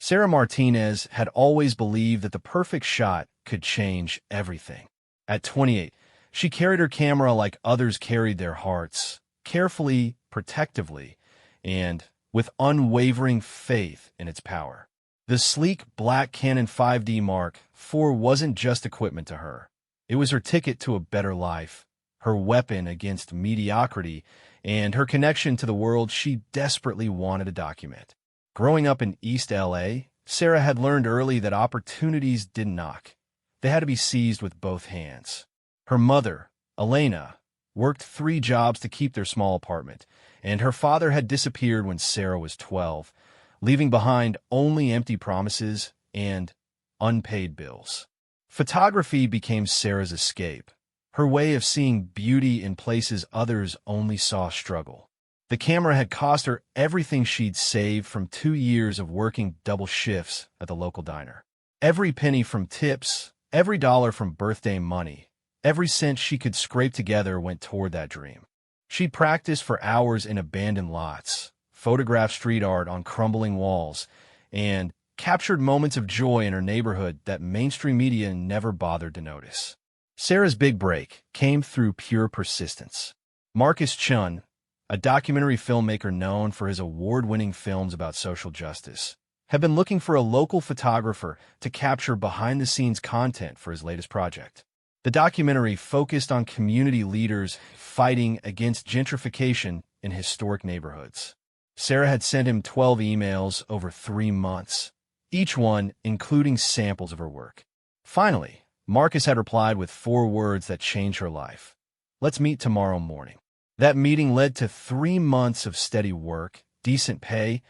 Sarah Martinez had always believed that the perfect shot could change everything. At 28, she carried her camera like others carried their hearts, carefully, protectively, and with unwavering faith in its power. The sleek black Canon 5D Mark IV wasn't just equipment to her. It was her ticket to a better life, her weapon against mediocrity, and her connection to the world she desperately wanted to document. Growing up in East LA, Sarah had learned early that opportunities didn't knock. They had to be seized with both hands. Her mother, Elena, worked 3 jobs to keep their small apartment, and her father had disappeared when Sarah was 12, leaving behind only empty promises and unpaid bills. Photography became Sarah's escape, her way of seeing beauty in places others only saw struggle. The camera had cost her everything she'd saved from 2 years of working double shifts at the local diner. Every penny from tips, every dollar from birthday money, every cent she could scrape together went toward that dream. She'd practiced for hours in abandoned lots, photographed street art on crumbling walls, and captured moments of joy in her neighborhood that mainstream media never bothered to notice. Sarah's big break came through pure persistence. Marcus Chun, a documentary filmmaker known for his award-winning films about social justice, had been looking for a local photographer to capture behind-the-scenes content for his latest project. The documentary focused on community leaders fighting against gentrification in historic neighborhoods. Sarah had sent him 12 emails over 3 months, each one including samples of her work. Finally, Marcus had replied with 4 words that changed her life. "Let's meet tomorrow morning." That meeting led to 3 months of steady work, decent pay,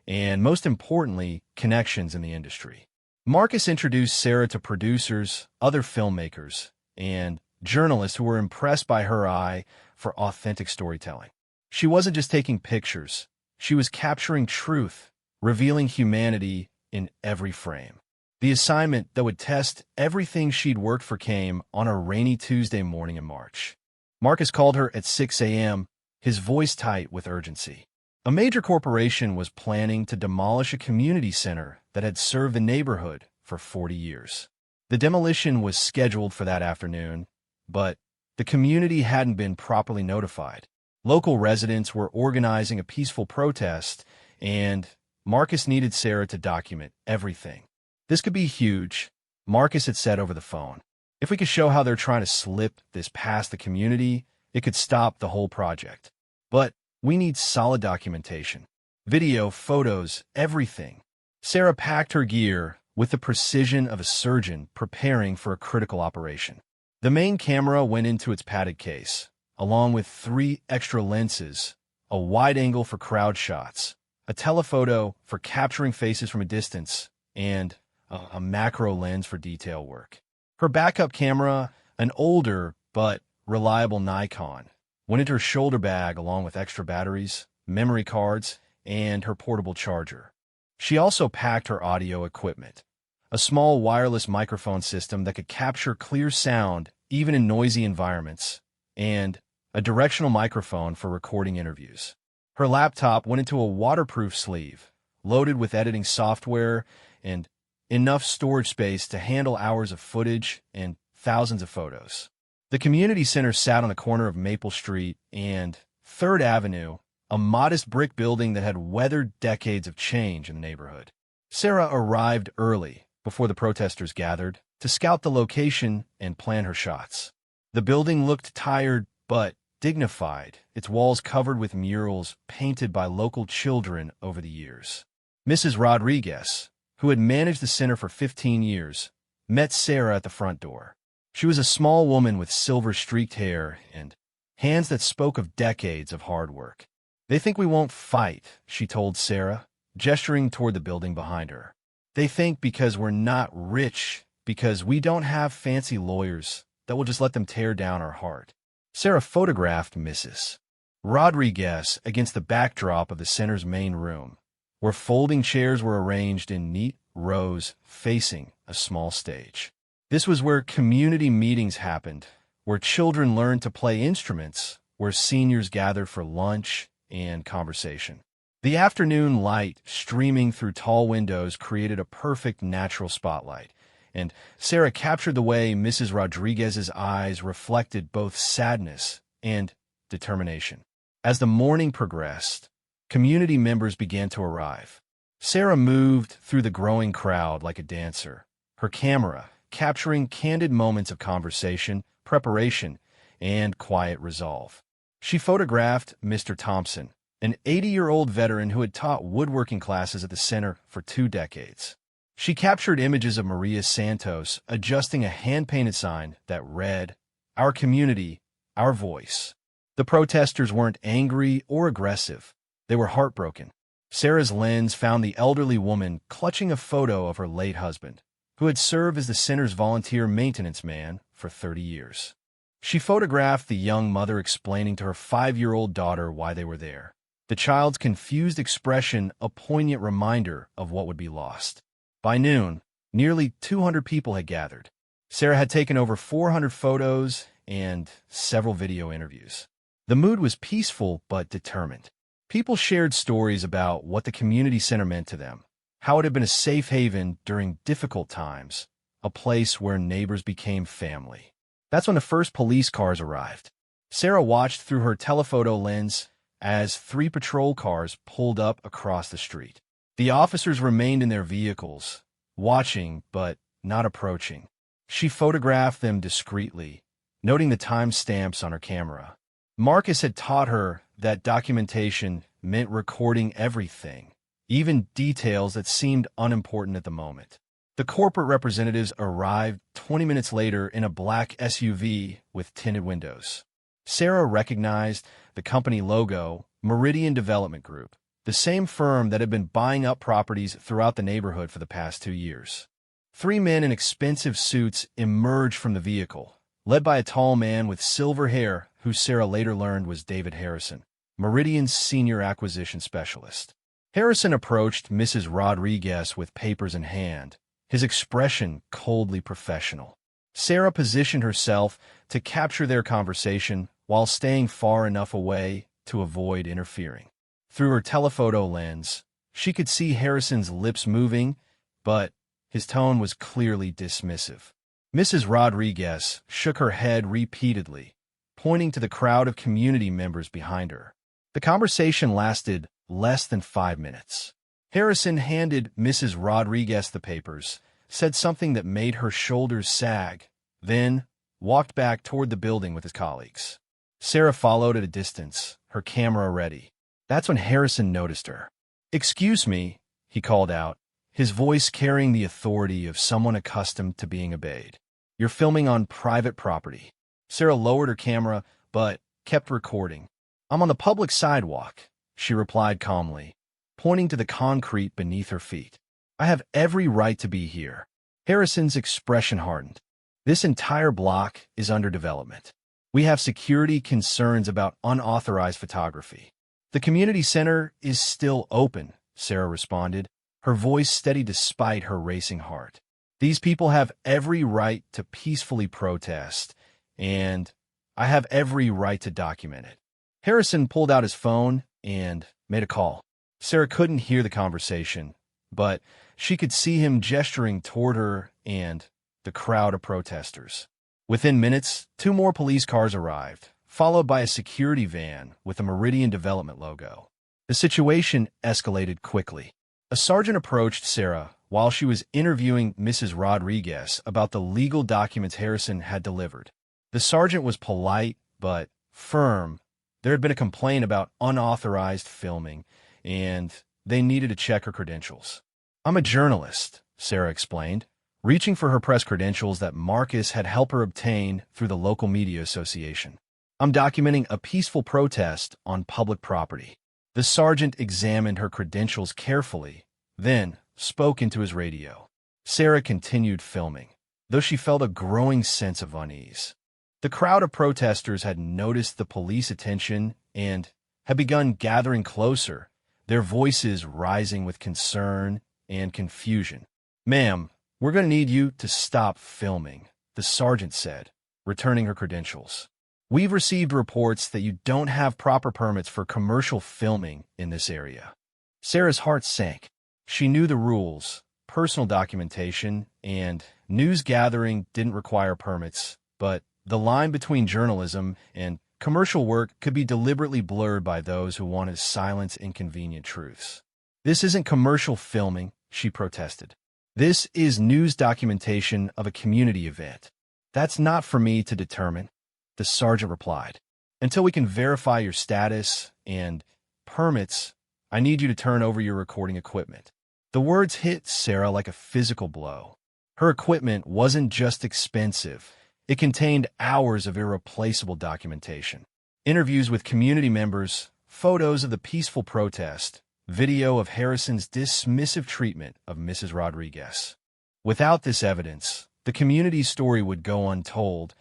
and most importantly, connections in the industry. Marcus introduced Sarah to producers, other filmmakers, and journalists who were impressed by her eye for authentic storytelling. She wasn't just taking pictures. She was capturing truth, revealing humanity in every frame. The assignment that would test everything she'd worked for came on a rainy Tuesday morning in March. Marcus called her at 6 a.m., his voice tight with urgency. A major corporation was planning to demolish a community center that had served the neighborhood for 40 years. The demolition was scheduled for that afternoon, but the community hadn't been properly notified. Local residents were organizing a peaceful protest, and Marcus needed Sarah to document everything. "This could be huge," Marcus had said over the phone. "If we could show how they're trying to slip this past the community, it could stop the whole project. But we need solid documentation. Video, photos, everything." Sarah packed her gear with the precision of a surgeon preparing for a critical operation. The main camera went into its padded case, along with 3 extra lenses, a wide angle for crowd shots, a telephoto for capturing faces from a distance, and a macro lens for detail work. Her backup camera, an older but reliable Nikon, went into her shoulder bag along with extra batteries, memory cards, and her portable charger. She also packed her audio equipment, a small wireless microphone system that could capture clear sound even in noisy environments, and a directional microphone for recording interviews. Her laptop went into a waterproof sleeve, loaded with editing software and enough storage space to handle hours of footage and thousands of photos. The community center sat on the corner of Maple Street and 3rd Avenue, a modest brick building that had weathered decades of change in the neighborhood. Sarah arrived early, before the protesters gathered, to scout the location and plan her shots. The building looked tired but dignified, its walls covered with murals painted by local children over the years. Mrs. Rodriguez, who had managed the center for 15 years, met Sarah at the front door. She was a small woman with silver-streaked hair and hands that spoke of decades of hard work. "They think we won't fight," she told Sarah, gesturing toward the building behind her. "They think because we're not rich, because we don't have fancy lawyers, that we'll just let them tear down our heart." Sarah photographed Mrs. Rodriguez against the backdrop of the center's main room, where folding chairs were arranged in neat rows facing a small stage. This was where community meetings happened, where children learned to play instruments, where seniors gathered for lunch and conversation. The afternoon light streaming through tall windows created a perfect natural spotlight, and Sarah captured the way Mrs. Rodriguez's eyes reflected both sadness and determination. As the morning progressed, community members began to arrive. Sarah moved through the growing crowd like a dancer, her camera capturing candid moments of conversation, preparation, and quiet resolve. She photographed Mr. Thompson, an 80-year-old veteran who had taught woodworking classes at the center for 2 decades. She captured images of Maria Santos adjusting a hand-painted sign that read, "Our community, our voice." The protesters weren't angry or aggressive. They were heartbroken. Sarah's lens found the elderly woman clutching a photo of her late husband, who had served as the center's volunteer maintenance man for 30 years. She photographed the young mother explaining to her 5-year-old daughter why they were there. The child's confused expression a poignant reminder of what would be lost. By noon, nearly 200 people had gathered. Sarah had taken over 400 photos and several video interviews. The mood was peaceful but determined. People shared stories about what the community center meant to them, how it had been a safe haven during difficult times, a place where neighbors became family. That's when the first police cars arrived. Sarah watched through her telephoto lens as 3 patrol cars pulled up across the street. The officers remained in their vehicles, watching but not approaching. She photographed them discreetly, noting the timestamps on her camera. Marcus had taught her that documentation meant recording everything, even details that seemed unimportant at the moment. The corporate representatives arrived 20 minutes later in a black SUV with tinted windows. Sarah recognized the company logo, Meridian Development Group, the same firm that had been buying up properties throughout the neighborhood for the past 2 years. 3 men in expensive suits emerged from the vehicle, led by a tall man with silver hair who Sarah later learned was David Harrison, Meridian's senior acquisition specialist. Harrison approached Mrs. Rodriguez with papers in hand, his expression coldly professional. Sarah positioned herself to capture their conversation while staying far enough away to avoid interfering. Through her telephoto lens, she could see Harrison's lips moving, but his tone was clearly dismissive. Mrs. Rodriguez shook her head repeatedly, pointing to the crowd of community members behind her. The conversation lasted less than 5 minutes. Harrison handed Mrs. Rodriguez the papers, said something that made her shoulders sag, then walked back toward the building with his colleagues. Sarah followed at a distance, her camera ready. That's when Harrison noticed her. "Excuse me," he called out, his voice carrying the authority of someone accustomed to being obeyed. "You're filming on private property." Sarah lowered her camera, but kept recording. "I'm on the public sidewalk," she replied calmly, pointing to the concrete beneath her feet. "I have every right to be here." Harrison's expression hardened. "This entire block is under development. We have security concerns about unauthorized photography." "The community center is still open," Sarah responded, her voice steady despite her racing heart. "These people have every right to peacefully protest, and I have every right to document it." Harrison pulled out his phone and made a call. Sarah couldn't hear the conversation, but she could see him gesturing toward her and the crowd of protesters. Within minutes, 2 more police cars arrived, followed by a security van with a Meridian Development logo. The situation escalated quickly. A sergeant approached Sarah while she was interviewing Mrs. Rodriguez about the legal documents Harrison had delivered. The sergeant was polite but firm. There had been a complaint about unauthorized filming, and they needed to check her credentials. "I'm a journalist," Sarah explained, reaching for her press credentials that Marcus had helped her obtain through the local media association. "I'm documenting a peaceful protest on public property." The sergeant examined her credentials carefully, then spoke into his radio. Sarah continued filming, though she felt a growing sense of unease. The crowd of protesters had noticed the police attention and had begun gathering closer, their voices rising with concern and confusion. "Ma'am, we're going to need you to stop filming," the sergeant said, returning her credentials. "We've received reports that you don't have proper permits for commercial filming in this area." Sarah's heart sank. She knew the rules. Personal documentation and news gathering didn't require permits, but the line between journalism and commercial work could be deliberately blurred by those who wanted to silence inconvenient truths. "This isn't commercial filming," she protested. "This is news documentation of a community event." "That's not for me to determine," the sergeant replied. "Until we can verify your status and permits, I need you to turn over your recording equipment." The words hit Sarah like a physical blow. Her equipment wasn't just expensive. It contained hours of irreplaceable documentation. Interviews with community members, photos of the peaceful protest, video of Harrison's dismissive treatment of Mrs. Rodriguez. Without this evidence, the community's story would go untold,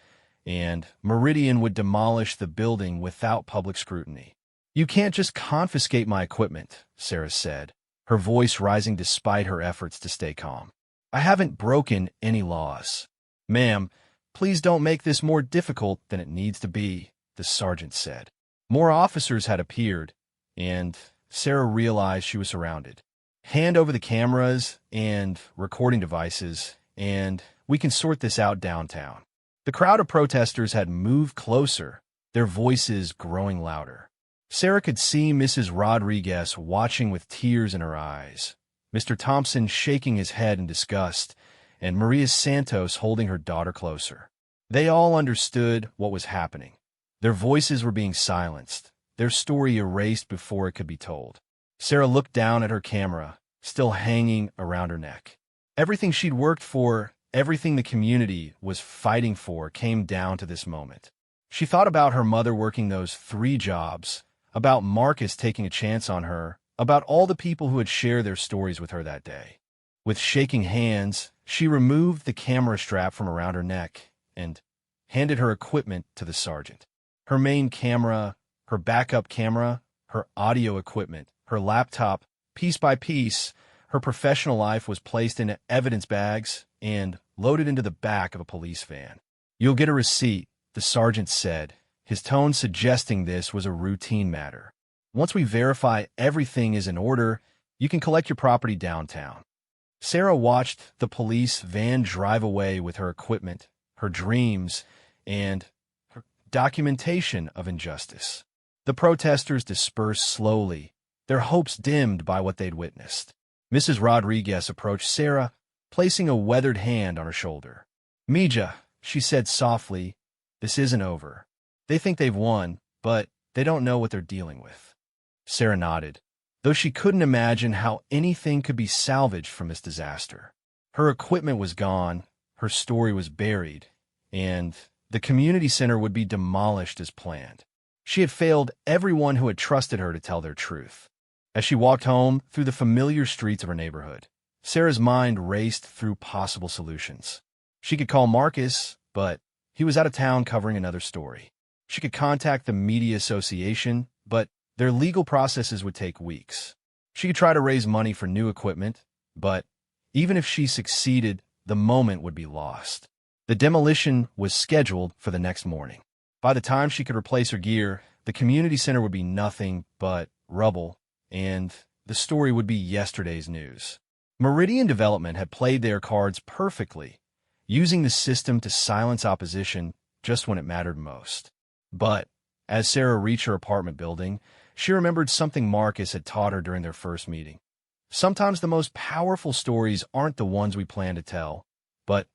and Meridian would demolish the building without public scrutiny. "You can't just confiscate my equipment," Sarah said, her voice rising despite her efforts to stay calm. "I haven't broken any laws." "Ma'am, please don't make this more difficult than it needs to be," the sergeant said. More officers had appeared, and Sarah realized she was surrounded. "Hand over the cameras and recording devices, and we can sort this out downtown." The crowd of protesters had moved closer, their voices growing louder. Sarah could see Mrs. Rodriguez watching with tears in her eyes, Mr. Thompson shaking his head in disgust, and Maria Santos holding her daughter closer. They all understood what was happening. Their voices were being silenced, their story erased before it could be told. Sarah looked down at her camera, still hanging around her neck. Everything she'd worked for, everything the community was fighting for, came down to this moment. She thought about her mother working those 3 jobs, about Marcus taking a chance on her, about all the people who had shared their stories with her that day. With shaking hands, she removed the camera strap from around her neck and handed her equipment to the sergeant. Her main camera, her backup camera, her audio equipment, her laptop, piece by piece, her professional life was placed into evidence bags and loaded into the back of a police van. "You'll get a receipt," the sergeant said, his tone suggesting this was a routine matter. "Once we verify everything is in order, you can collect your property downtown." Sarah watched the police van drive away with her equipment, her dreams, and her documentation of injustice. The protesters dispersed slowly, their hopes dimmed by what they'd witnessed. Mrs. Rodriguez approached Sarah, placing a weathered hand on her shoulder. "Mija," she said softly, "this isn't over. They think they've won, but they don't know what they're dealing with." Sarah nodded, though she couldn't imagine how anything could be salvaged from this disaster. Her equipment was gone, her story was buried, and the community center would be demolished as planned. She had failed everyone who had trusted her to tell their truth. As she walked home through the familiar streets of her neighborhood, Sarah's mind raced through possible solutions. She could call Marcus, but he was out of town covering another story. She could contact the Media Association, but their legal processes would take weeks. She could try to raise money for new equipment, but even if she succeeded, the moment would be lost. The demolition was scheduled for the next morning. By the time she could replace her gear, the community center would be nothing but rubble, and the story would be yesterday's news. Meridian Development had played their cards perfectly, using the system to silence opposition just when it mattered most. But as Sarah reached her apartment building, she remembered something Marcus had taught her during their first meeting. Sometimes the most powerful stories aren't the ones we plan to tell, but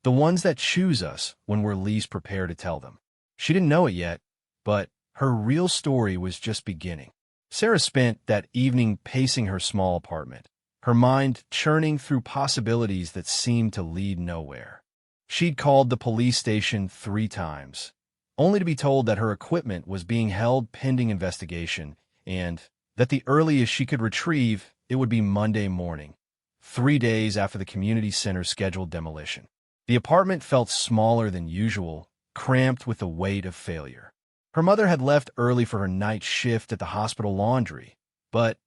the ones that choose us when we're least prepared to tell them. She didn't know it yet, but her real story was just beginning. Sarah spent that evening pacing her small apartment, her mind churning through possibilities that seemed to lead nowhere. She'd called the police station 3 times, only to be told that her equipment was being held pending investigation and that the earliest she could retrieve it would be Monday morning, 3 days after the community center's scheduled demolition. The apartment felt smaller than usual, cramped with the weight of failure. Her mother had left early for her night shift at the hospital laundry, but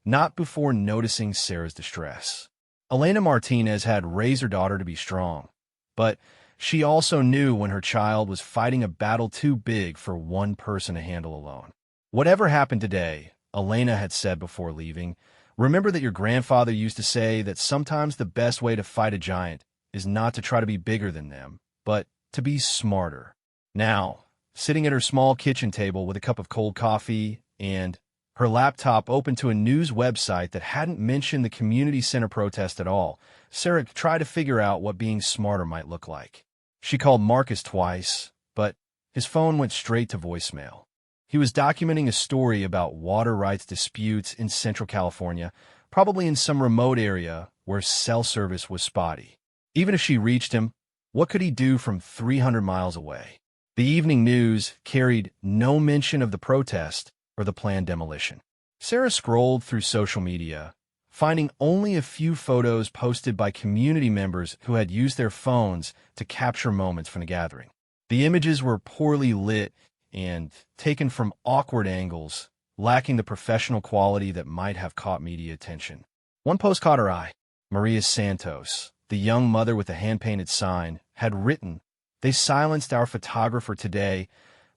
not before noticing Sarah's distress. Elena Martinez had raised her daughter to be strong, but she also knew when her child was fighting a battle too big for one person to handle alone. Whatever happened today, Elena had said before leaving, Remember that your grandfather used to say that sometimes the best way to fight a giant is not to try to be bigger than them, but to be smarter. Now, sitting at her small kitchen table with a cup of cold coffee and her laptop open to a news website that hadn't mentioned the community center protest at all, Sarah tried to figure out what being smarter might look like. She called Marcus twice, but his phone went straight to voicemail. He was documenting a story about water rights disputes in Central California, probably in some remote area where cell service was spotty. Even if she reached him, what could he do from 300 miles away? The evening news carried no mention of the protest or the planned demolition. Sarah scrolled through social media, finding only a few photos posted by community members who had used their phones to capture moments from the gathering. The images were poorly lit and taken from awkward angles, lacking the professional quality that might have caught media attention. One post caught her eye. Maria Santos, the young mother with a hand-painted sign, had written, "They silenced our photographer today,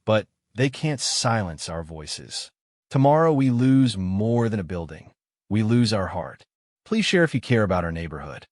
but they can't silence our voices. Tomorrow we lose more than a building. We lose our heart. Please share if you care about our neighborhood."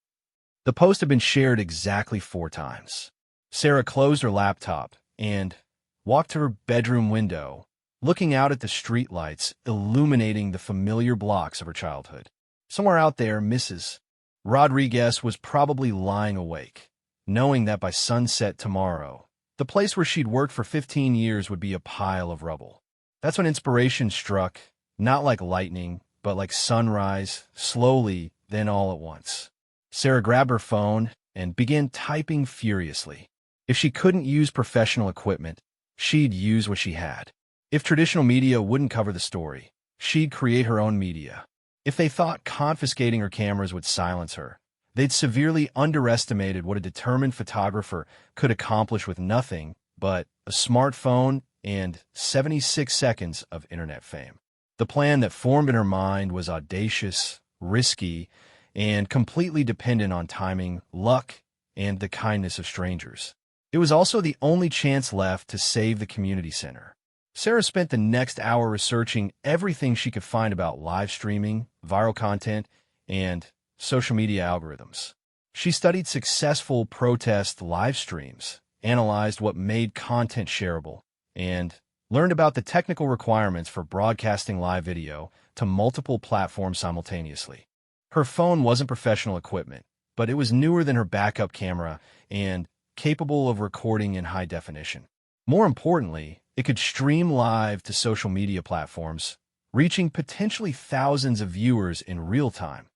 The post had been shared exactly 4 times. Sarah closed her laptop and walked to her bedroom window, looking out at the streetlights illuminating the familiar blocks of her childhood. Somewhere out there, Mrs. Rodriguez was probably lying awake, knowing that by sunset tomorrow, the place where she'd worked for 15 years would be a pile of rubble. That's when inspiration struck, not like lightning, but like sunrise, slowly, then all at once. Sarah grabbed her phone and began typing furiously. If she couldn't use professional equipment, she'd use what she had. If traditional media wouldn't cover the story, she'd create her own media. If they thought confiscating her cameras would silence her, they'd severely underestimated what a determined photographer could accomplish with nothing but a smartphone and 76 seconds of internet fame. The plan that formed in her mind was audacious, risky, and completely dependent on timing, luck, and the kindness of strangers. It was also the only chance left to save the community center. Sarah spent the next hour researching everything she could find about live streaming, viral content, and social media algorithms. She studied successful protest live streams, analyzed what made content shareable, and learned about the technical requirements for broadcasting live video to multiple platforms simultaneously. Her phone wasn't professional equipment, but it was newer than her backup camera and capable of recording in high definition. More importantly, it could stream live to social media platforms, reaching potentially thousands of viewers in real time,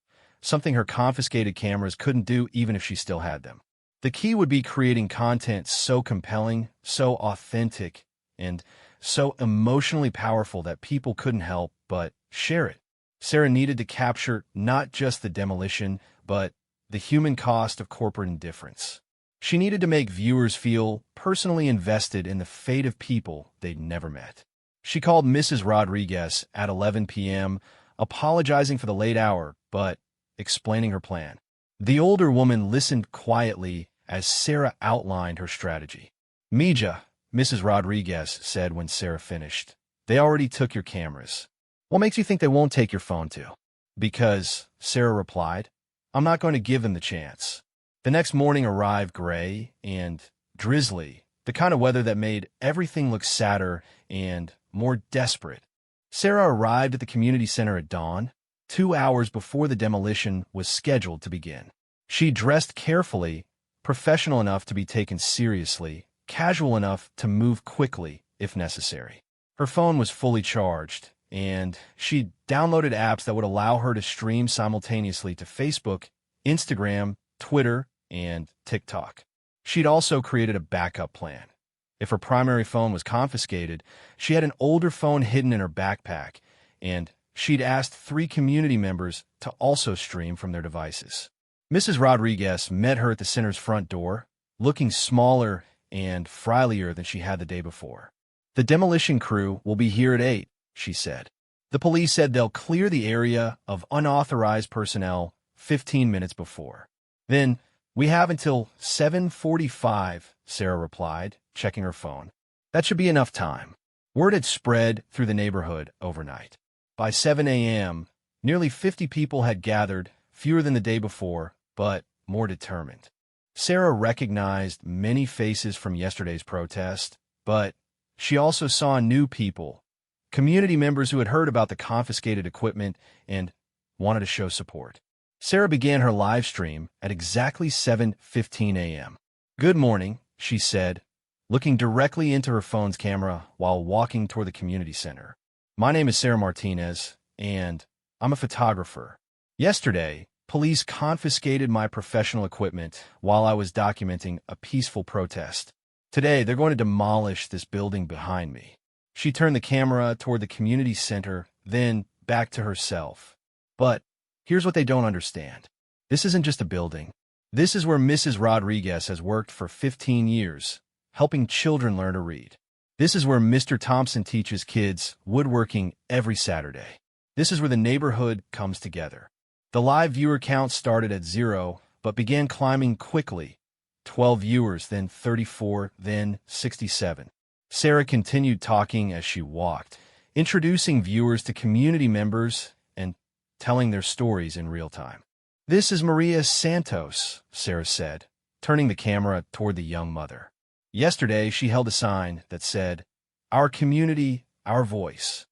something her confiscated cameras couldn't do even if she still had them. The key would be creating content so compelling, so authentic, and so emotionally powerful that people couldn't help but share it. Sarah needed to capture not just the demolition, but the human cost of corporate indifference. She needed to make viewers feel personally invested in the fate of people they'd never met. She called Mrs. Rodriguez at 11 p.m., apologizing for the late hour, but explaining her plan. The older woman listened quietly as Sarah outlined her strategy. "Mija," Mrs. Rodriguez said when Sarah finished, "they already took your cameras. What makes you think they won't take your phone too?" "Because," Sarah replied, "I'm not going to give them the chance." The next morning arrived gray and drizzly, the kind of weather that made everything look sadder and more desperate. Sarah arrived at the community center at dawn, 2 hours before the demolition was scheduled to begin. She dressed carefully, professional enough to be taken seriously, casual enough to move quickly if necessary. Her phone was fully charged, and she'd downloaded apps that would allow her to stream simultaneously to Facebook, Instagram, Twitter, and TikTok. She'd also created a backup plan. If her primary phone was confiscated, she had an older phone hidden in her backpack, and she'd asked 3 community members to also stream from their devices. Mrs. Rodriguez met her at the center's front door, looking smaller and frilier than she had the day before. "The demolition crew will be here at 8, she said. "The police said they'll clear the area of unauthorized personnel 15 minutes before. Then, we have until 7:45, Sarah replied, checking her phone. "That should be enough time." Word had spread through the neighborhood overnight. By 7 a.m., Nearly 50 people had gathered, fewer than the day before, but more determined. Sarah recognized many faces from yesterday's protest, but she also saw new people, community members who had heard about the confiscated equipment and wanted to show support. Sarah began her live stream at exactly 7:15 a.m. "Good morning," she said, looking directly into her phone's camera while walking toward the community center. "My name is Sarah Martinez, and I'm a photographer. Yesterday, police confiscated my professional equipment while I was documenting a peaceful protest. Today, they're going to demolish this building behind me." She turned the camera toward the community center, then back to herself. "But here's what they don't understand. This isn't just a building. This is where Mrs. Rodriguez has worked for 15 years, helping children learn to read. This is where Mr. Thompson teaches kids woodworking every Saturday. This is where the neighborhood comes together." The live viewer count started at 0, but began climbing quickly. 12 viewers, then 34, then 67. Sarah continued talking as she walked, introducing viewers to community members and telling their stories in real time. "This is Maria Santos," Sarah said, turning the camera toward the young mother. Yesterday, she held a sign that said, "Our community, our voice."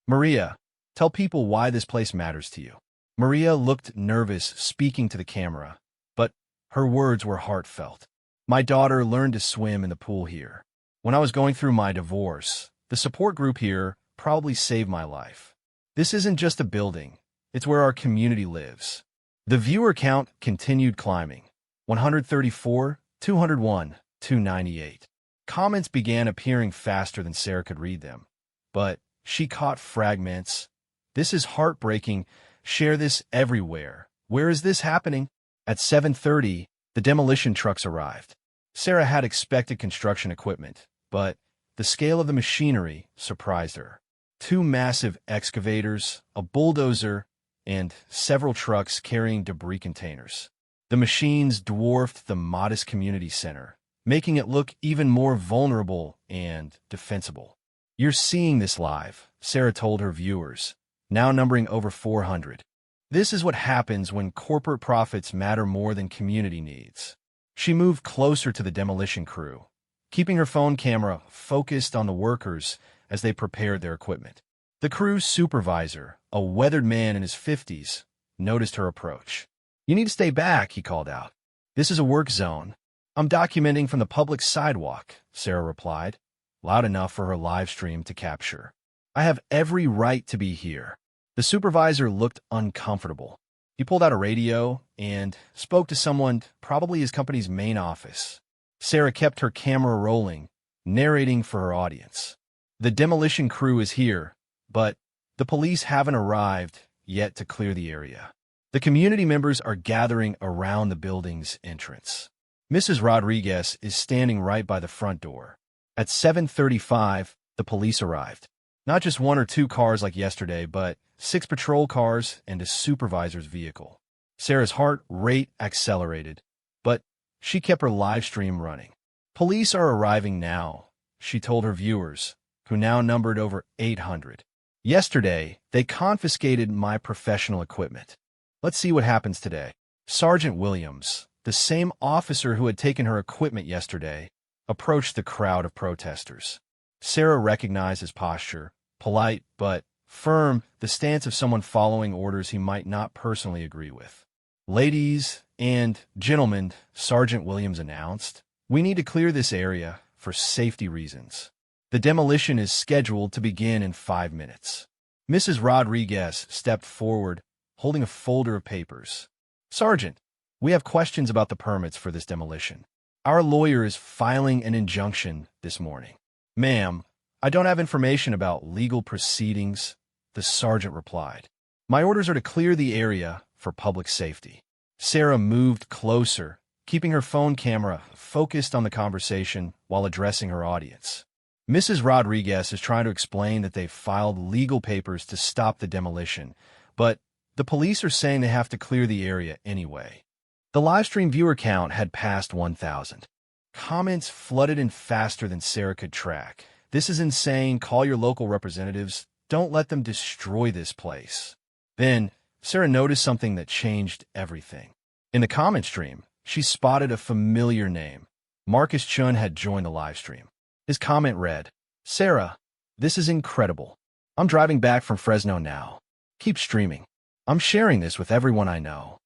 "Maria, tell people why this place matters to you." Maria looked nervous speaking to the camera, but her words were heartfelt. "My daughter learned to swim in the pool here. When I was going through my divorce, the support group here probably saved my life. This isn't just a building, it's where our community lives." The viewer count continued climbing. 134, 201, 298. Comments began appearing faster than Sarah could read them, but she caught fragments. "This is heartbreaking. Share this everywhere. Where is this happening?" At 7:30, the demolition trucks arrived. Sarah had expected construction equipment, but the scale of the machinery surprised her. 2 massive excavators, a bulldozer, and several trucks carrying debris containers. The machines dwarfed the modest community center, making it look even more vulnerable and defensible. "You're seeing this live," Sarah told her viewers, now numbering over 400. "This is what happens when corporate profits matter more than community needs." She moved closer to the demolition crew, keeping her phone camera focused on the workers as they prepared their equipment. The crew's supervisor, a weathered man in his 50s, noticed her approach. "You need to stay back," he called out. "This is a work zone." "I'm documenting from the public sidewalk," Sarah replied, loud enough for her live stream to capture. "I have every right to be here." The supervisor looked uncomfortable. He pulled out a radio and spoke to someone, probably his company's main office. Sarah kept her camera rolling, narrating for her audience. "The demolition crew is here, but the police haven't arrived yet to clear the area. The community members are gathering around the building's entrance. Mrs. Rodriguez is standing right by the front door." At 7:35, the police arrived. Not just 1 or 2 cars like yesterday, but 6 patrol cars and a supervisor's vehicle. Sarah's heart rate accelerated, but she kept her live stream running. "Police are arriving now," she told her viewers, who now numbered over 800. "Yesterday, they confiscated my professional equipment. Let's see what happens today." Sergeant Williams, the same officer who had taken her equipment yesterday, approached the crowd of protesters. Sarah recognized his posture, polite but firm, the stance of someone following orders he might not personally agree with. "Ladies and gentlemen," Sergeant Williams announced, "we need to clear this area for safety reasons. The demolition is scheduled to begin in 5 minutes." Mrs. Rodriguez stepped forward, holding a folder of papers. "Sergeant, we have questions about the permits for this demolition. Our lawyer is filing an injunction this morning." "Ma'am, I don't have information about legal proceedings," the sergeant replied. "My orders are to clear the area for public safety." Sarah moved closer, keeping her phone camera focused on the conversation while addressing her audience. "Mrs. Rodriguez is trying to explain that they've filed legal papers to stop the demolition, but the police are saying they have to clear the area anyway." The livestream viewer count had passed 1,000. Comments flooded in faster than Sarah could track. "This is insane. Call your local representatives. Don't let them destroy this place." Then Sarah noticed something that changed everything. In the comment stream, she spotted a familiar name. Marcus Chun had joined the live stream. His comment read, "Sarah, this is incredible. I'm driving back from Fresno now. Keep streaming. I'm sharing this with everyone I know."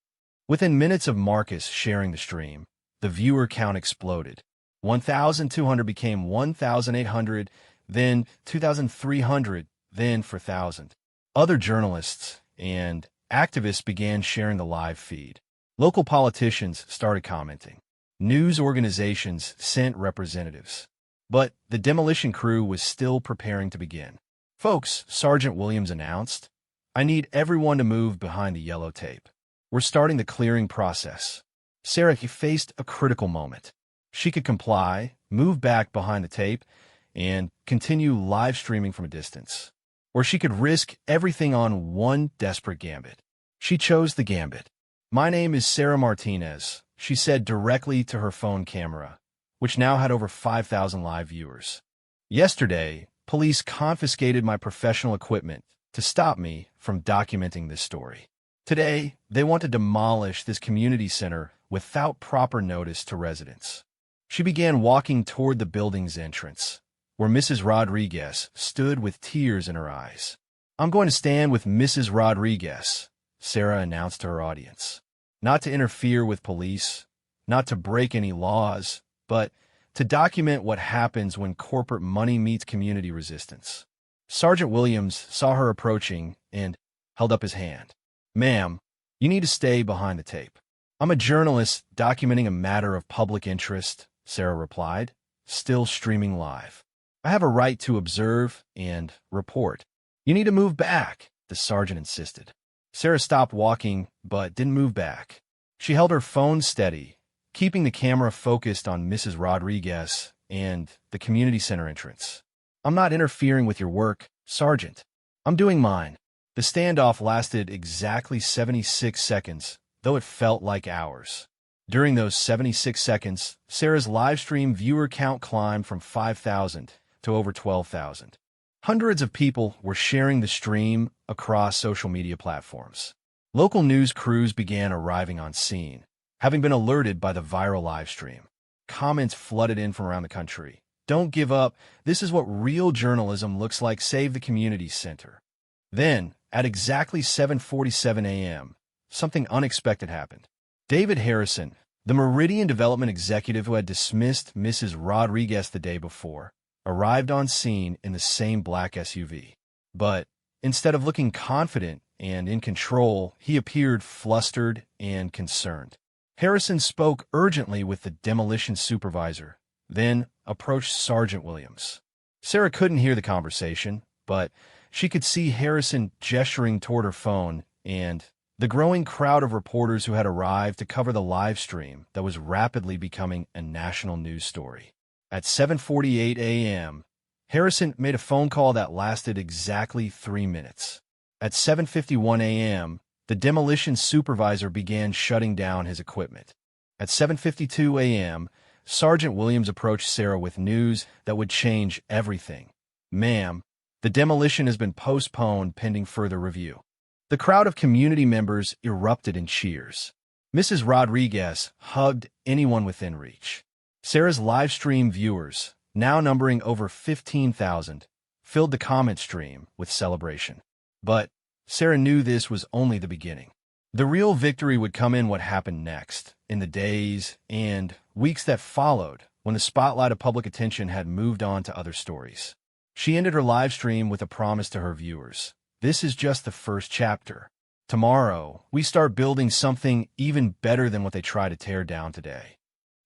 Within minutes of Marcus sharing the stream, the viewer count exploded. 1,200 became 1,800, then 2,300, then 4,000. Other journalists and activists began sharing the live feed. Local politicians started commenting. News organizations sent representatives. But the demolition crew was still preparing to begin. "Folks," Sergeant Williams announced, "I need everyone to move behind the yellow tape. We're starting the clearing process." Sarah faced a critical moment. She could comply, move back behind the tape, and continue live streaming from a distance. Or she could risk everything on one desperate gambit. She chose the gambit. "My name is Sarah Martinez," she said directly to her phone camera, which now had over 5,000 live viewers. "Yesterday, police confiscated my professional equipment to stop me from documenting this story. Today, they want to demolish this community center without proper notice to residents." She began walking toward the building's entrance, where Mrs. Rodriguez stood with tears in her eyes. "I'm going to stand with Mrs. Rodriguez," Sarah announced to her audience. "Not to interfere with police, not to break any laws, but to document what happens when corporate money meets community resistance." Sergeant Williams saw her approaching and held up his hand. "Ma'am, you need to stay behind the tape." "I'm a journalist documenting a matter of public interest," Sarah replied, still streaming live. "I have a right to observe and report." "You need to move back," the sergeant insisted. Sarah stopped walking, but didn't move back. She held her phone steady, keeping the camera focused on Mrs. Rodriguez and the community center entrance. "I'm not interfering with your work, Sergeant. I'm doing mine." The standoff lasted exactly 76 seconds, though it felt like hours. During those 76 seconds, Sarah's live stream viewer count climbed from 5,000 to over 12,000. Hundreds of people were sharing the stream across social media platforms. Local news crews began arriving on scene, having been alerted by the viral live stream. Comments flooded in from around the country. "Don't give up. This is what real journalism looks like. Save the community center." Then, at exactly 7:47 a.m., something unexpected happened. David Harrison, the Meridian Development executive who had dismissed Mrs. Rodriguez the day before, arrived on scene in the same black SUV. But instead of looking confident and in control, he appeared flustered and concerned. Harrison spoke urgently with the demolition supervisor, then approached Sergeant Williams. Sarah couldn't hear the conversation, but she could see Harrison gesturing toward her phone and the growing crowd of reporters who had arrived to cover the live stream that was rapidly becoming a national news story. At 7:48 a.m., Harrison made a phone call that lasted exactly 3 minutes. At 7:51 a.m., the demolition supervisor began shutting down his equipment. At 7:52 a.m., Sergeant Williams approached Sarah with news that would change everything. "Ma'am, the demolition has been postponed pending further review." The crowd of community members erupted in cheers. Mrs. Rodriguez hugged anyone within reach. Sarah's live stream viewers, now numbering over 15,000, filled the comment stream with celebration. But Sarah knew this was only the beginning. The real victory would come in what happened next, in the days and weeks that followed, when the spotlight of public attention had moved on to other stories. She ended her live stream with a promise to her viewers. "This is just the first chapter. Tomorrow, we start building something even better than what they try to tear down today."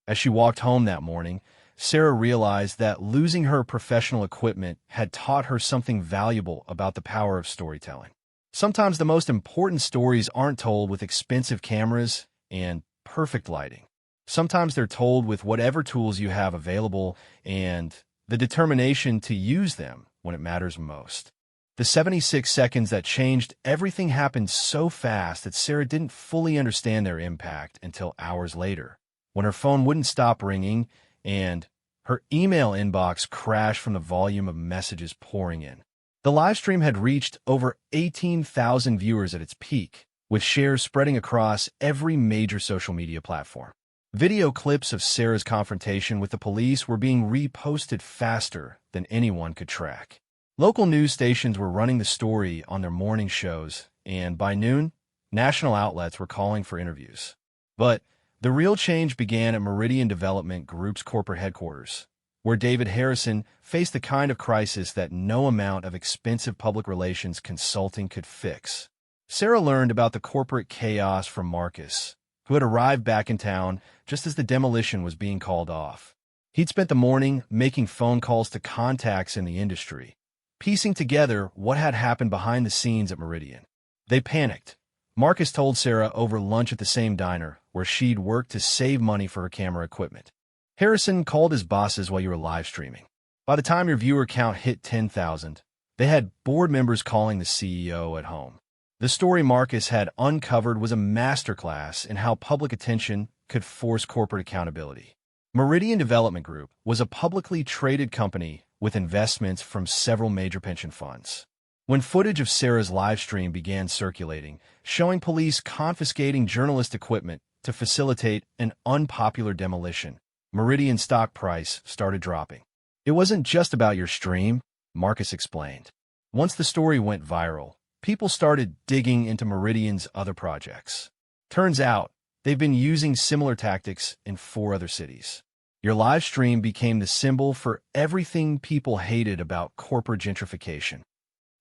As she walked home that morning, Sarah realized that losing her professional equipment had taught her something valuable about the power of storytelling. Sometimes the most important stories aren't told with expensive cameras and perfect lighting. Sometimes they're told with whatever tools you have available and the determination to use them when it matters most. The 76 seconds that changed everything happened so fast that Sarah didn't fully understand their impact until hours later, when her phone wouldn't stop ringing and her email inbox crashed from the volume of messages pouring in. The live stream had reached over 18,000 viewers at its peak, with shares spreading across every major social media platform. Video clips of Sarah's confrontation with the police were being reposted faster than anyone could track. Local news stations were running the story on their morning shows, and by noon, national outlets were calling for interviews. But the real change began at Meridian Development Group's corporate headquarters, where David Harrison faced the kind of crisis that no amount of expensive public relations consulting could fix. Sarah learned about the corporate chaos from Marcus, who had arrived back in town just as the demolition was being called off. He'd spent the morning making phone calls to contacts in the industry, piecing together what had happened behind the scenes at Meridian. They panicked. Marcus told Sarah over lunch at the same diner, where she'd worked to save money for her camera equipment. Harrison called his bosses while you were live streaming. By the time your viewer count hit 10,000, they had board members calling the CEO at home. The story Marcus had uncovered was a masterclass in how public attention could force corporate accountability. Meridian Development Group was a publicly traded company with investments from several major pension funds. When footage of Sarah's live stream began circulating, showing police confiscating journalist equipment to facilitate an unpopular demolition, Meridian's stock price started dropping. It wasn't just about your stream, Marcus explained. Once the story went viral, people started digging into Meridian's other projects. Turns out, they've been using similar tactics in 4 other cities. Your live stream became the symbol for everything people hated about corporate gentrification.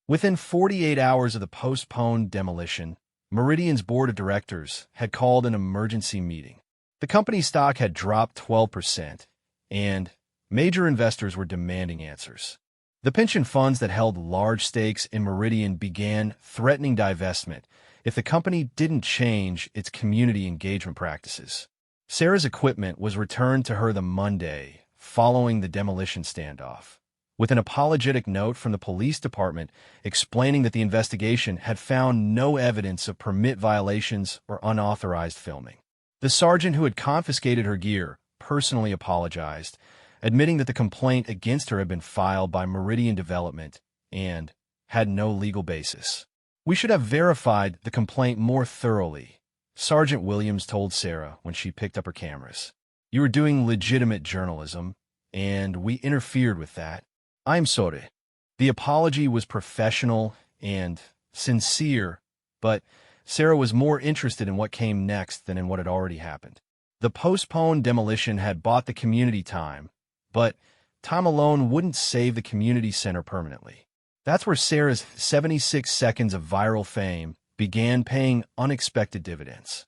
Within 48 hours of the postponed demolition, Meridian's board of directors had called an emergency meeting. The company's stock had dropped 12%, and major investors were demanding answers. The pension funds that held large stakes in Meridian began threatening divestment if the company didn't change its community engagement practices. Sarah's equipment was returned to her the Monday following the demolition standoff, with an apologetic note from the police department explaining that the investigation had found no evidence of permit violations or unauthorized filming. The sergeant who had confiscated her gear personally apologized, admitting that the complaint against her had been filed by Meridian Development and had no legal basis. "We should have verified the complaint more thoroughly," Sergeant Williams told Sarah when she picked up her cameras. "You were doing legitimate journalism, and we interfered with that. I'm sorry." The apology was professional and sincere, but Sarah was more interested in what came next than in what had already happened. The postponed demolition had bought the community time, but time alone wouldn't save the community center permanently. That's where Sarah's 76 seconds of viral fame began paying unexpected dividends.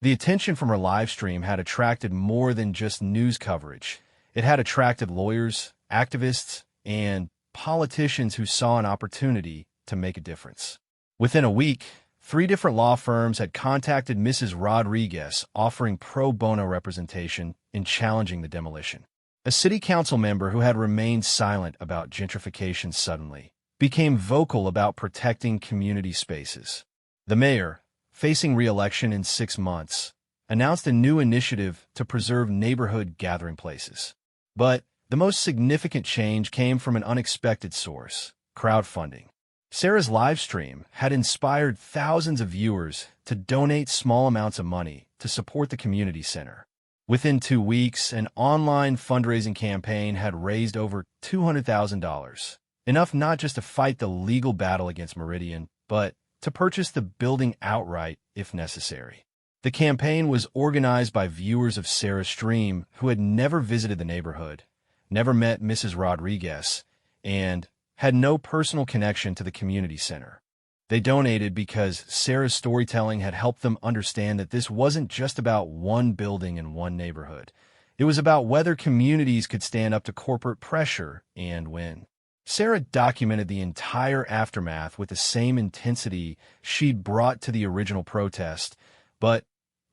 The attention from her live stream had attracted more than just news coverage. It had attracted lawyers, activists, and politicians who saw an opportunity to make a difference. Within a week, 3 different law firms had contacted Mrs. Rodriguez offering pro bono representation in challenging the demolition. A city council member who had remained silent about gentrification suddenly became vocal about protecting community spaces. The mayor, facing re-election in 6 months, announced a new initiative to preserve neighborhood gathering places. But the most significant change came from an unexpected source: crowdfunding. Sarah's live stream had inspired thousands of viewers to donate small amounts of money to support the community center. Within 2 weeks, an online fundraising campaign had raised over $200,000, enough not just to fight the legal battle against Meridian, but to purchase the building outright if necessary. The campaign was organized by viewers of Sarah's stream who had never visited the neighborhood, never met Mrs. Rodriguez, and had no personal connection to the community center. They donated because Sarah's storytelling had helped them understand that this wasn't just about one building in one neighborhood. It was about whether communities could stand up to corporate pressure and win. Sarah documented the entire aftermath with the same intensity she'd brought to the original protest, but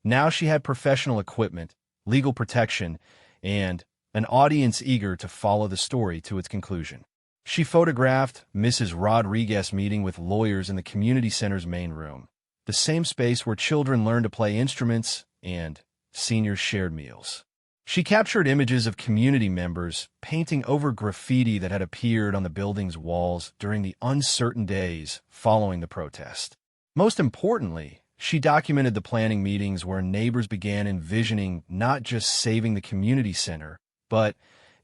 now she had professional equipment, legal protection, and an audience eager to follow the story to its conclusion. She photographed Mrs. Rodriguez meeting with lawyers in the community center's main room, the same space where children learned to play instruments and seniors shared meals. She captured images of community members painting over graffiti that had appeared on the building's walls during the uncertain days following the protest. Most importantly, She documented the planning meetings where neighbors began envisioning not just saving the community center, but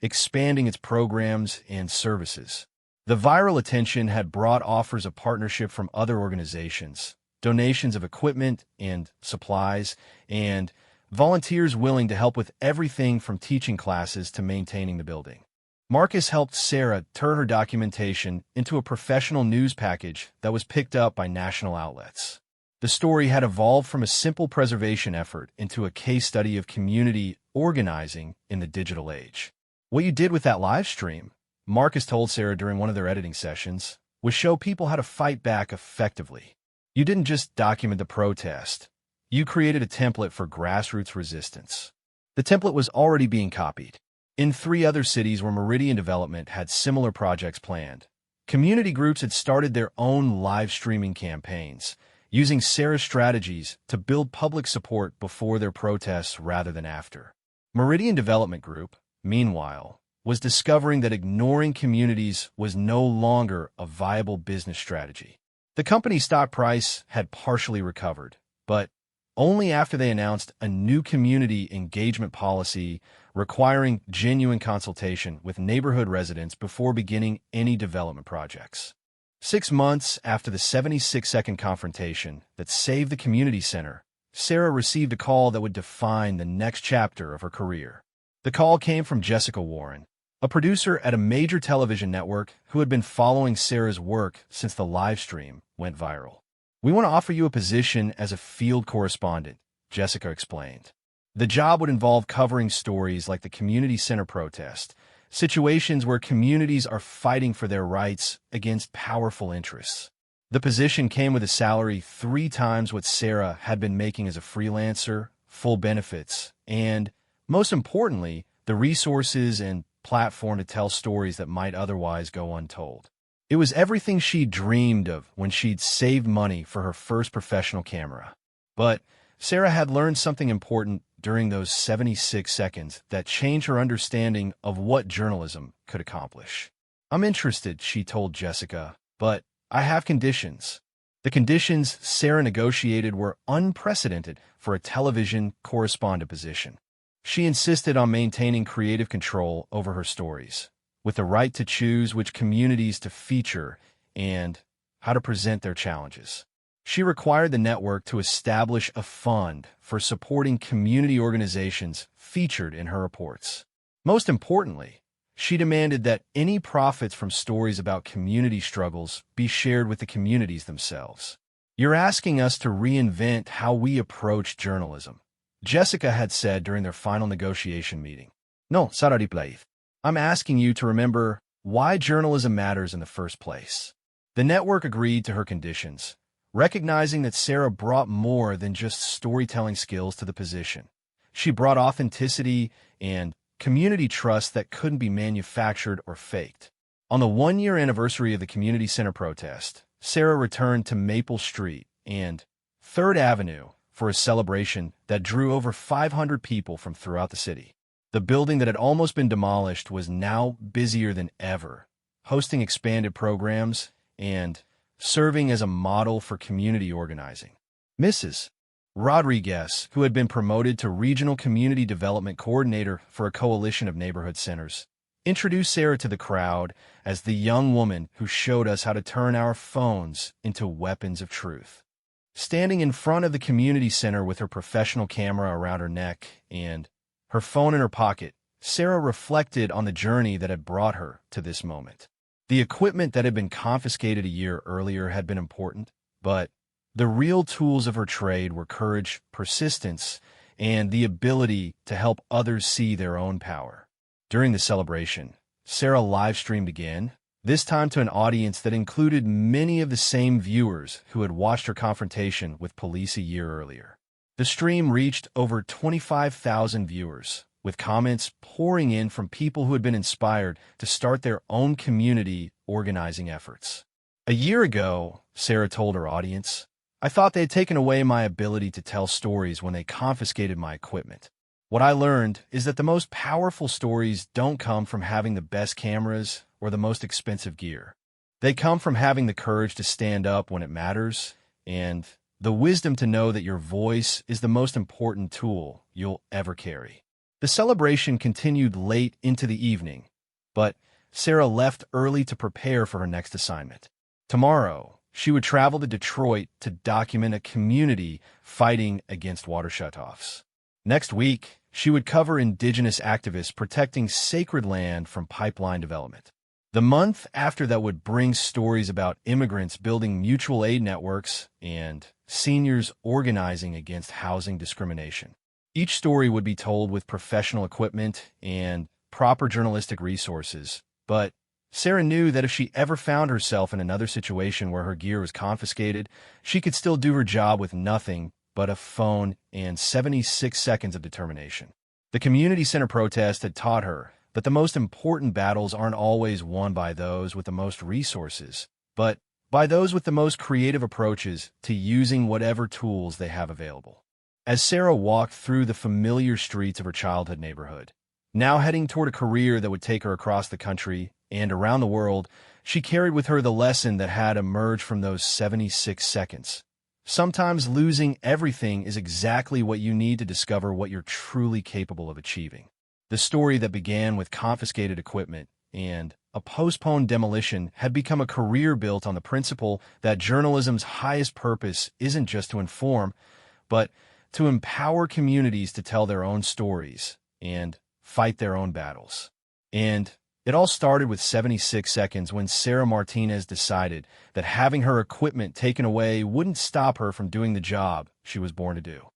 expanding its programs and services. The viral attention had brought offers of partnership from other organizations, donations of equipment and supplies, and volunteers willing to help with everything from teaching classes to maintaining the building. Marcus helped Sarah turn her documentation into a professional news package that was picked up by national outlets. The story had evolved from a simple preservation effort into a case study of community organizing in the digital age. What you did with that live stream, Marcus told Sarah during one of their editing sessions, was show people how to fight back effectively. You didn't just document the protest. You created a template for grassroots resistance. The template was already being copied in 3 other cities where Meridian Development had similar projects planned. Community groups had started their own live streaming campaigns, using Sarah's strategies to build public support before their protests rather than after. Meridian Development Group, meanwhile, was discovering that ignoring communities was no longer a viable business strategy. The company's stock price had partially recovered, but only after they announced a new community engagement policy requiring genuine consultation with neighborhood residents before beginning any development projects. 6 months after the 76-second confrontation that saved the community center, Sarah received a call that would define the next chapter of her career. The call came from Jessica Warren, a producer at a major television network who had been following Sarah's work since the live stream went viral. "We want to offer you a position as a field correspondent," Jessica explained. The job would involve covering stories like the community center protest, situations where communities are fighting for their rights against powerful interests. The position came with a salary 3 times what Sarah had been making as a freelancer, full benefits, and, most importantly, the resources and platform to tell stories that might otherwise go untold. It was everything she dreamed of when she'd saved money for her first professional camera. But Sarah had learned something important during those 76 seconds that changed her understanding of what journalism could accomplish. "I'm interested," she told Jessica, "but I have conditions." The conditions Sarah negotiated were unprecedented for a television correspondent position. She insisted on maintaining creative control over her stories, with the right to choose which communities to feature and how to present their challenges. She required the network to establish a fund for supporting community organizations featured in her reports. Most importantly, she demanded that any profits from stories about community struggles be shared with the communities themselves. "You're asking us to reinvent how we approach journalism," Jessica had said during their final negotiation meeting. "No, sarari plaith. I'm asking you to remember why journalism matters in the first place." The network agreed to her conditions, recognizing that Sarah brought more than just storytelling skills to the position. She brought authenticity and community trust that couldn't be manufactured or faked. On the 1-year anniversary of the community center protest, Sarah returned to Maple Street and 3rd Avenue for a celebration that drew over 500 people from throughout the city. The building that had almost been demolished was now busier than ever, hosting expanded programs and serving as a model for community organizing. Mrs. Rodriguez, who had been promoted to Regional Community Development Coordinator for a coalition of neighborhood centers, introduced Sarah to the crowd as the young woman who showed us how to turn our phones into weapons of truth. Standing in front of the community center with her professional camera around her neck and her phone in her pocket, Sarah reflected on the journey that had brought her to this moment. The equipment that had been confiscated a year earlier had been important, but the real tools of her trade were courage, persistence, and the ability to help others see their own power. During the celebration, Sarah live-streamed again, this time to an audience that included many of the same viewers who had watched her confrontation with police a year earlier. The stream reached over 25,000 viewers, with comments pouring in from people who had been inspired to start their own community organizing efforts. "A year ago," Sarah told her audience, "I thought they had taken away my ability to tell stories when they confiscated my equipment. What I learned is that the most powerful stories don't come from having the best cameras or the most expensive gear. They come from having the courage to stand up when it matters and the wisdom to know that your voice is the most important tool you'll ever carry. The celebration continued late into the evening, but Sarah left early to prepare for her next assignment. Tomorrow, she would travel to Detroit to document a community fighting against water shutoffs. Next week, she would cover Indigenous activists protecting sacred land from pipeline development. The month after that would bring stories about immigrants building mutual aid networks and seniors organizing against housing discrimination. Each story would be told with professional equipment and proper journalistic resources, but Sarah knew that if she ever found herself in another situation where her gear was confiscated, she could still do her job with nothing but a phone and 76 seconds of determination. The community center protest had taught her that the most important battles aren't always won by those with the most resources, but by those with the most creative approaches to using whatever tools they have available. As Sarah walked through the familiar streets of her childhood neighborhood, now heading toward a career that would take her across the country and around the world, she carried with her the lesson that had emerged from those 76 seconds. Sometimes losing everything is exactly what you need to discover what you're truly capable of achieving. The story that began with confiscated equipment and a postponed demolition had become a career built on the principle that journalism's highest purpose isn't just to inform, but to empower communities to tell their own stories and fight their own battles. And it all started with 76 seconds when Sarah Martinez decided that having her equipment taken away wouldn't stop her from doing the job she was born to do.